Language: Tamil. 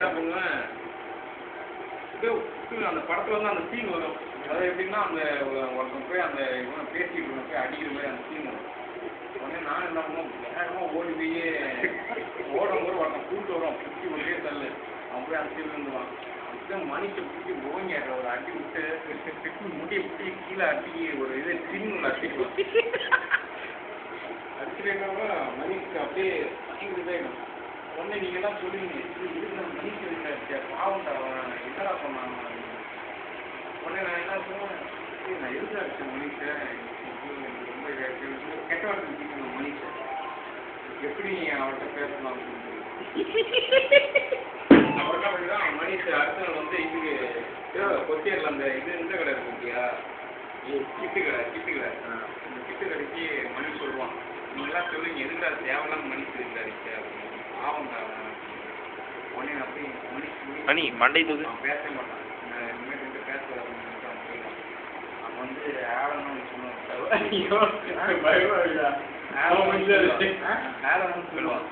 என்ன பண்ணுவேன், அந்த படத்துல வந்து அந்த சீன் வரும். அதாவது எப்படின்னா அந்த ஒருத்தன் போய் அந்த இவன் பேசிட்டு போய் அடிக்கிற மாதிரி அந்த சீன் வரும். உடனே நான் என்ன பண்ணுவோம், வேகமா ஓடி போய் ஓடும் போது ஒருத்தன் கூட்டு வரும், பிடிச்சி ஒரே தள்ளு. அவன் போய் அந்த சீன் இருந்துவான். அப்படிதான் மனுஷ பிடிச்சி ஓங்கி ஒரு அடி விட்டு முடியை பிடிச்சி கீழே அடி ஒரு இது சின்ன அடிக்குவோம். அடிச்சுட்டேன்னா மனுஷன் அப்படியே பயங்கரம். உடனே நீங்க எல்லாம் சொல்லுவீங்க, இதுக்கு மனுஷன் இருக்காச்சு பாவம் என்னடா பண்ணாங்க. உடனே நான் என்ன சொல்லுவேன், நான் எதுக்காச்சு மனுஷன் ரொம்ப கெட்ட வார்த்தை வச்சுக்கணும் மனுஷன் எப்படி அவர்கிட்ட பேசலாம் அவர் என்ன பண்ணிதான் மனுஷன் அடுத்த வந்து இதுக்கு கொத்தியரில் அந்த இது இந்த கடை இருக்கு இல்லையா, கிட்டு கடை இந்த கிட்டு கடைக்கு மணி சொல்லுவான். நீங்க எல்லாம் சொல்லுவீங்க எதுக்கு அது தேவையில்லாம மனுஷன் இருக்காச்சு அப்படின்னு. பாவம் உடனே அப்படி மணி மண்டை தூது பேச மாட்டான். இனிமேட்டு பேச அப்போ வந்து ஆடணும்னு சொல்லுவான். ஆடணும்னு சொல்லுவான்.